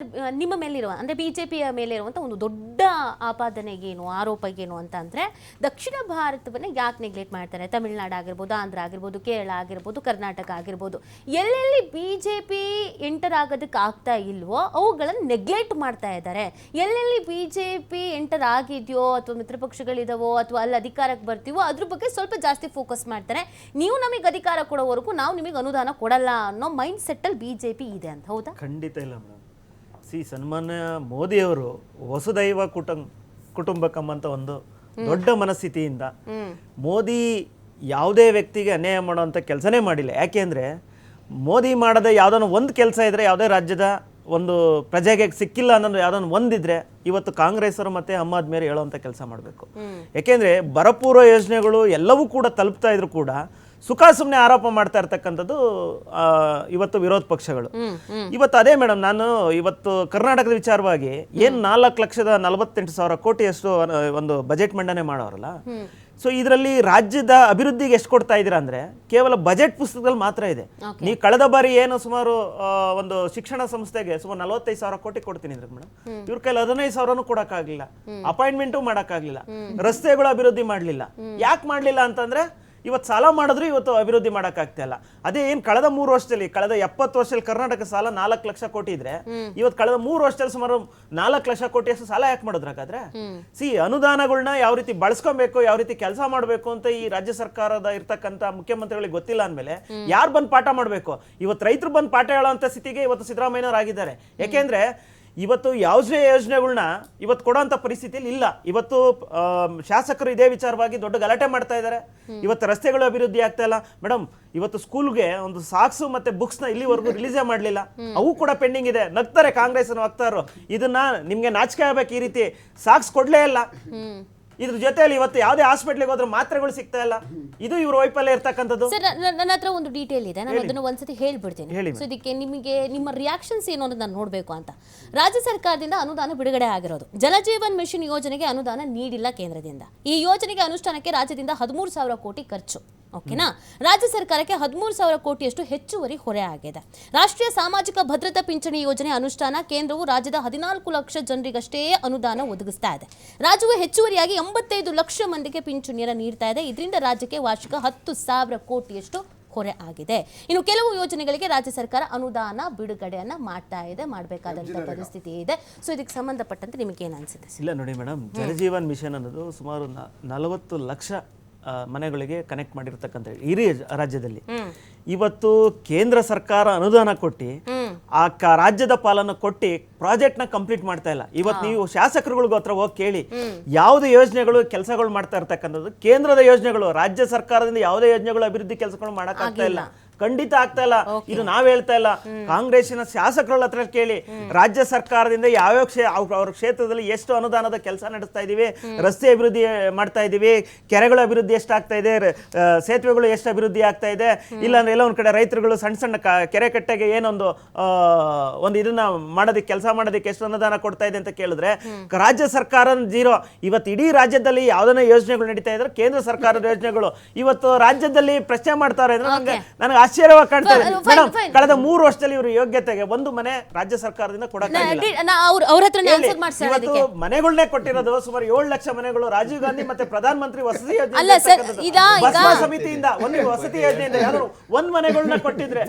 ನಿಮ್ಮ ಮೇಲಿರುವ ಅಂದರೆ ಬಿಜೆಪಿಯ ಮೇಲಿರುವಂಥ ಒಂದು ದೊಡ್ಡ ಆಪಾದನೆಗೇನು ಆರೋಪಗೇನು ಅಂತ ಅಂದರೆ ದಕ್ಷಿಣ ಭಾರತವನ್ನು ಯಾಕೆ ನೆಗ್ಲೆಕ್ಟ್ ಮಾಡ್ತಾರೆ. ತಮಿಳುನಾಡು ಆಗಿರ್ಬೋದು, ಆಂಧ್ರ ಆಗಿರ್ಬೋದು, ಕೇರಳ ಆಗಿರ್ಬೋದು, ಕರ್ನಾಟಕ ಆಗಿರ್ಬೋದು, ಎಲ್ಲೆಲ್ಲಿ ಬಿಜೆಪಿ ಎಂಟರ್ ಆಗೋದಕ್ಕೆ ಆಗ್ತಾ ಇಲ್ವೋ ಅವುಗಳನ್ನು ನೆಗ್ಲೆಕ್ಟ್ ಮಾಡ್ತಾ ಇದ್ದಾರೆ. ಎಲ್ಲೆಲ್ಲಿ ಬಿಜೆಪಿ ಎಂಟರ್ ಆಗಿದೆಯೋ ಅಥವಾ ಮಿತ್ರ ಪಕ್ಷಗಳಿದಾವೋ ಅಥವಾ ಅಲ್ಲಿ ಅಧಿಕಾರಕ್ಕೆ ಬರ್ತೀವೋ ಅದ್ರ ಬಗ್ಗೆ ಸ್ವಲ್ಪ ಜಾಸ್ತಿ ಫೋಕಸ್ ಮಾಡ್ತಾರೆ. ನೀವು ನಮಗೆ ಅಧಿಕಾರ ಕೊಡೋವರೆಗೂ ನಾವು ನಿಮಗೆ ಅನುದಾನ ಕೊಡಲ್ಲ ಅನ್ನೋ ಮೈಂಡ್ ಸೆಟ್ಟಲ್ಲಿ ಬಿಜೆಪಿ ಇದೆ ಅಂತ. ಹೌದಾ? ಖಂಡಿತ ಇಲ್ಲ ಮೇಡಮ್. ಸನ್ಮಾನ್ಯ ಮೋದಿಯವರು ವಸುದೈವ ಕುಟುಂಬಕಂ ಅಂತ ಒಂದು ದೊಡ್ಡ ಮನಸ್ಥಿತಿಯಿಂದ ಮೋದಿ ಯಾವುದೇ ವ್ಯಕ್ತಿಗೆ ಅನ್ಯಾಯ ಮಾಡುವಂಥ ಕೆಲಸನೇ ಮಾಡಿಲ್ಲ. ಯಾಕೆಂದರೆ ಮೋದಿ ಮಾಡದೆ ಯಾವುದೋ ಒಂದು ಕೆಲಸ ಇದ್ದರೆ, ಯಾವುದೇ ರಾಜ್ಯದ ಒಂದು ಪ್ರಜೆಗೆ ಸಿಕ್ಕಿಲ್ಲ ಅನ್ನೋದು ಯಾವುದನ್ನು ಒಂದಿದ್ರೆ ಇವತ್ತು ಕಾಂಗ್ರೆಸ್ಸರು ಮತ್ತು ಅಹ್ಮದ್ ಮೇರೆ ಹೇಳುವಂಥ ಕೆಲಸ ಮಾಡಬೇಕು. ಯಾಕೆಂದರೆ ಬರಪೂರ್ವ ಯೋಜನೆಗಳು ಎಲ್ಲವೂ ಕೂಡ ತಲುಪ್ತಾ ಇದ್ರು ಕೂಡ ಸುಖ ಸುಮ್ಮನೆ ಆರೋಪ ಮಾಡ್ತಾ ಇರ್ತಕ್ಕಂಥದ್ದು ಇವತ್ತು ವಿರೋಧ ಪಕ್ಷಗಳು. ಇವತ್ತು ಅದೇ ಮೇಡಮ್, ನಾನು ಇವತ್ತು ಕರ್ನಾಟಕದ ವಿಚಾರವಾಗಿ ಏನು 4,48,000 ಕೋಟಿಯಷ್ಟು ಒಂದು ಬಜೆಟ್ ಮಂಡನೆ ಮಾಡೋರಲ್ಲ, ಸೊ ಇದರಲ್ಲಿ ರಾಜ್ಯದ ಅಭಿವೃದ್ಧಿಗೆ ಎಷ್ಟು ಕೊಡ್ತಾ ಇದ್ದೀರಾ ಅಂದ್ರೆ ಕೇವಲ ಬಜೆಟ್ ಪುಸ್ತಕದಲ್ಲಿ ಮಾತ್ರ ಇದೆ. ನೀವು ಕಳೆದ ಬಾರಿ ಏನು ಸುಮಾರು ಒಂದು ಶಿಕ್ಷಣ ಸಂಸ್ಥೆಗೆ ಸುಮಾರು 45,000 ಕೋಟಿ ಕೊಡ್ತೀನಿ ಅಂದ್ರೆ ಮೇಡಮ್, ಇವ್ರ ಕೈಲಿ 15,000 ಕೊಡಕ್ಕಾಗ್ಲಿಲ್ಲ, ಅಪಾಯಿಂಟ್ಮೆಂಟು ಮಾಡಕ್ಕಾಗ್ಲಿಲ್ಲ, ರಸ್ತೆಗಳು ಅಭಿವೃದ್ಧಿ ಮಾಡ್ಲಿಲ್ಲ. ಯಾಕೆ ಮಾಡ್ಲಿಲ್ಲ ಅಂತಂದ್ರೆ ಇವತ್ತು ಸಾಲ ಮಾಡಿದ್ರು ಇವತ್ತು ಅಭಿವೃದ್ಧಿ ಮಾಡೋಕ್ಕಾಗ್ತಾ ಇಲ್ಲ. ಅದೇ ಏನು ಕಳೆದ 3 ವರ್ಷದಲ್ಲಿ, ಕಳೆದ 70 ವರ್ಷದಲ್ಲಿ ಕರ್ನಾಟಕ ಸಾಲ 4 ಲಕ್ಷ ಕೋಟಿ ಇದ್ರೆ ಇವತ್ತು ಕಳೆದ 3 ವರ್ಷದಲ್ಲಿ ಸುಮಾರು 4 ಲಕ್ಷ ಕೋಟಿಯಷ್ಟು ಸಾಲ ಯಾಕೆ ಮಾಡಿದ್ರು? ಹಾಗಾದ್ರೆ ಅನುದಾನಗಳನ್ನ ಯಾವ ರೀತಿ ಬಳಸ್ಕೊಬೇಕು, ಯಾವ ರೀತಿ ಕೆಲಸ ಮಾಡಬೇಕು ಅಂತ ಈ ರಾಜ್ಯ ಸರ್ಕಾರದ ಇರ್ತಕ್ಕಂಥ ಮುಖ್ಯಮಂತ್ರಿಗಳಿಗೆ ಗೊತ್ತಿಲ್ಲ ಅಂದ್ಮೇಲೆ ಯಾರು ಬಂದು ಪಾಠ ಮಾಡಬೇಕು? ಇವತ್ತು ರೈತರು ಬಂದು ಪಾಠ ಹೇಳೋಂಥ ಸ್ಥಿತಿಗೆ ಇವತ್ತು ಸಿದ್ದರಾಮಯ್ಯನವರು ಆಗಿದ್ದಾರೆ. ಯಾಕೆಂದ್ರೆ ಇವತ್ತು ಯಾವುದೇ ಯೋಜನೆಗಳನ್ನ ಇವತ್ತು ಕೊಡೋಂಥ ಪರಿಸ್ಥಿತಿಯಲ್ಲಿ ಇಲ್ಲ. ಇವತ್ತು ಶಾಸಕರು ಇದೇ ವಿಚಾರವಾಗಿ ದೊಡ್ಡ ಗಲಾಟೆ ಮಾಡ್ತಾ ಇದ್ದಾರೆ. ಇವತ್ತು ರಸ್ತೆಗಳು ಅಭಿವೃದ್ಧಿ ಆಗ್ತಾ ಇಲ್ಲ ಮೇಡಮ್. ಇವತ್ತು ಸ್ಕೂಲ್ಗೆ ಒಂದು ಸಾಕ್ಸು ಮತ್ತೆ ಬುಕ್ಸ್ನ ಇಲ್ಲಿವರೆಗೂ ರಿಲೀಸೇ ಮಾಡಲಿಲ್ಲ, ಅವು ಕೂಡ ಪೆಂಡಿಂಗ್ ಇದೆ. ನಗ್ತಾರೆ ಕಾಂಗ್ರೆಸ್ ವಕ್ತಾರರು, ಇದನ್ನ ನಿಮ್ಗೆ ನಾಚಿಕೆ ಆಗ್ಬೇಕು, ಈ ರೀತಿ ಸಾಕ್ಸ್ ಕೊಡ್ಲೇ ಇಲ್ಲ. ಇದ್ರ ಜೊತೆಯಲ್ಲಿ ಇವತ್ತು ಯಾವುದೇ ಹಾಸ್ಪಿಟ್ಲಿಗೆ ಹೋದ್ರೆ ಮಾತ್ರೆಗಳು ಸಿಗ್ತಾ ಇಲ್ಲ. ಇದು ಇವ್ರ ವೈಫಲ್ಯ ಇರ್ತಕ್ಕಂಥದ್ದು. ಸರ್, ನನ್ನ ಹತ್ರ ಒಂದು ಡೀಟೇಲ್ ಇದೆ, ನಾನು ಅದನ್ನು ಒಂದ್ಸತಿ ಹೇಳ್ಬಿಡ್ತೀನಿ. ಸೊ ಇದಕ್ಕೆ ನಿಮಗೆ ನಿಮ್ಮ ರಿಯಾಕ್ಷನ್ಸ್ ಏನು ಅನ್ನೋದು ನಾನು ನೋಡಬೇಕು ಅಂತ. ರಾಜ್ಯ ಸರ್ಕಾರದಿಂದ ಅನುದಾನ ಬಿಡುಗಡೆ ಆಗಿರೋದು, ಜಲಜೀವನ್ ಮಿಷನ್ ಯೋಜನೆಗೆ ಅನುದಾನ ನೀಡಿಲ್ಲ ಕೇಂದ್ರದಿಂದ. ಈ ಯೋಜನೆಗೆ ಅನುಷ್ಠಾನಕ್ಕೆ ರಾಜ್ಯದಿಂದ 13,000 ಕೋಟಿ ಖರ್ಚು. ಓಕೆನಾ? ರಾಜ್ಯ ಸರ್ಕಾರಕ್ಕೆ 13,000 ಕೋಟಿಯಷ್ಟು ಹೆಚ್ಚುವರಿ ಹೊರೆ ಆಗಿದೆ. ರಾಷ್ಟ್ರೀಯ ಸಾಮಾಜಿಕ ಭದ್ರತಾ ಪಿಂಚಣಿ ಯೋಜನೆ ಅನುಷ್ಠಾನ ಕೇಂದ್ರವು ರಾಜ್ಯದ 14 ಲಕ್ಷ ಜನರಿಗಷ್ಟೇ ಅನುದಾನ ಒದಗಿಸ್ತಾ ಇದೆ. ರಾಜ್ಯವು ಹೆಚ್ಚುವರಿಯಾಗಿ 85 ಲಕ್ಷ ಮಂದಿಗೆ ಪಿಂಚಣಿಯನ್ನು ನೀಡ್ತಾ ಇದೆ. ಇದರಿಂದ ರಾಜ್ಯಕ್ಕೆ ವಾರ್ಷಿಕ 10,000 ಕೋಟಿಯಷ್ಟು ಹೊರೆ ಆಗಿದೆ. ಇನ್ನು ಕೆಲವು ಯೋಜನೆಗಳಿಗೆ ರಾಜ್ಯ ಸರ್ಕಾರ ಅನುದಾನ ಬಿಡುಗಡೆಯನ್ನ ಮಾಡ್ತಾ ಇದೆ, ಮಾಡಬೇಕಾದಂತ ಪರಿಸ್ಥಿತಿ ಇದೆ. ಸೊ ಇದಕ್ಕೆ ಸಂಬಂಧಪಟ್ಟಂತೆ ನಿಮಗೆ ಏನು ಅನ್ಸುತ್ತೆ? ಇಲ್ಲ ನೋಡಿ ಮೇಡಮ್, ಜಲಜೀವನ್ ಮಿಷನ್ ಅನ್ನೋದು ಸುಮಾರು 40 ಲಕ್ಷ ಮನೆಗಳಿಗೆ ಕನೆಕ್ಟ್ ಮಾಡಿರ್ತಕ್ಕಂಥ ಇಡೀ ರಾಜ್ಯದಲ್ಲಿ ಇವತ್ತು ಕೇಂದ್ರ ಸರ್ಕಾರ ಅನುದಾನ ಕೊಟ್ಟು ಆ ರಾಜ್ಯದ ಪಾಲನ್ನು ಕೊಟ್ಟು ಪ್ರಾಜೆಕ್ಟ್ ನ ಕಂಪ್ಲೀಟ್ ಮಾಡ್ತಾ ಇಲ್ಲ. ಇವತ್ತು ನೀವು ಶಾಸಕರುಗಳಿಗೆ ಹತ್ರ ಹೋಗಿ ಕೇಳಿ, ಯಾವುದೇ ಯೋಜನೆಗಳು ಕೆಲಸಗಳು ಮಾಡ್ತಾ ಇರ್ತಕ್ಕಂಥದ್ದು ಕೇಂದ್ರದ ಯೋಜನೆಗಳು, ರಾಜ್ಯ ಸರ್ಕಾರದಿಂದ ಯಾವುದೇ ಯೋಜನೆಗಳು ಅಭಿವೃದ್ಧಿ ಕೆಲಸಗಳು ಮಾಡಕ್ ಆಗ್ತಾ ಇಲ್ಲ, ಖಂಡಿತ ಆಗ್ತಾ ಇಲ್ಲ. ಇದು ನಾವ್ ಹೇಳ್ತಾ ಇಲ್ಲ, ಕಾಂಗ್ರೆಸ್ಸಿನ ಶಾಸಕರ ಹತ್ರ ಕೇಳಿ. ರಾಜ್ಯ ಸರ್ಕಾರದಿಂದ ಯಾವ್ಯಾವ ಅವ್ರ ಕ್ಷೇತ್ರದಲ್ಲಿ ಎಷ್ಟು ಅನುದಾನದ ಕೆಲಸ ನಡೆಸ್ತಾ ಇದೀವಿ, ರಸ್ತೆ ಅಭಿವೃದ್ಧಿ ಮಾಡ್ತಾ ಇದೀವಿ, ಕೆರೆಗಳ ಅಭಿವೃದ್ಧಿ ಎಷ್ಟಾಗ್ತಾ ಇದೆ, ಸೇತುವೆಗಳು ಎಷ್ಟು ಅಭಿವೃದ್ಧಿ ಆಗ್ತಾ ಇದೆ, ಇಲ್ಲಾಂದ್ರೆ ಎಲ್ಲ ಒಂದ್ ಕಡೆ ರೈತರುಗಳು ಸಣ್ಣ ಸಣ್ಣ ಕೆರೆ ಕಟ್ಟೆಗೆ ಏನೊಂದು ಇದನ್ನ ಮಾಡೋದಕ್ಕೆ ಕೆಲಸ ಮಾಡೋದಕ್ಕೆ ಎಷ್ಟು ಅನುದಾನ ಕೊಡ್ತಾ ಇದೆ ಅಂತ ಕೇಳಿದ್ರೆ ರಾಜ್ಯ ಸರ್ಕಾರ ಜೀರೋ. ಇವತ್ತು ಇಡೀ ರಾಜ್ಯದಲ್ಲಿ ಯಾವ್ದನ್ನ ಯೋಜನೆಗಳು ನಡೀತಾ ಇದ್ರೆ ಕೇಂದ್ರ ಸರ್ಕಾರದ ಯೋಜನೆಗಳು ಇವತ್ತು ರಾಜ್ಯದಲ್ಲಿ ಪ್ರಶ್ನೆ ಮಾಡ್ತಾರೆ ಅಂದ್ರೆ ನನಗೆ ಆಶ್ಚರ್ಯವಾಗಿ ಕಾಣ್ತಾ ಇದೆ ಮೇಡಮ್. ಕಳೆದ 3 ವರ್ಷದಲ್ಲಿ ಇವರು ಯೋಗ್ಯತೆಗೆ ಒಂದು ಮನೆ ರಾಜ್ಯ ಸರ್ಕಾರದಿಂದ ಕೊಡಕ್ಕಾಗಿಲ್ಲ. ಇವತ್ತು ಮನೆಗಳನ್ನೇ ಕೊಟ್ಟಿರೋದು ಸುಮಾರು 7 ಲಕ್ಷ ಮನೆಗಳು ರಾಜೀವ್ ಗಾಂಧಿ ಮತ್ತೆ ಪ್ರಧಾನ ಮಂತ್ರಿ ವಸತಿ ಯೋಜನೆ ಸಮಿತಿಯಿಂದ ಒಂದು ವಸತಿ ಯೋಜನೆಯಿಂದ ಯಾರು ಒಂದ್ ಮನೆಗಳನ್ನ ಕೊಟ್ಟಿದ್ರೆ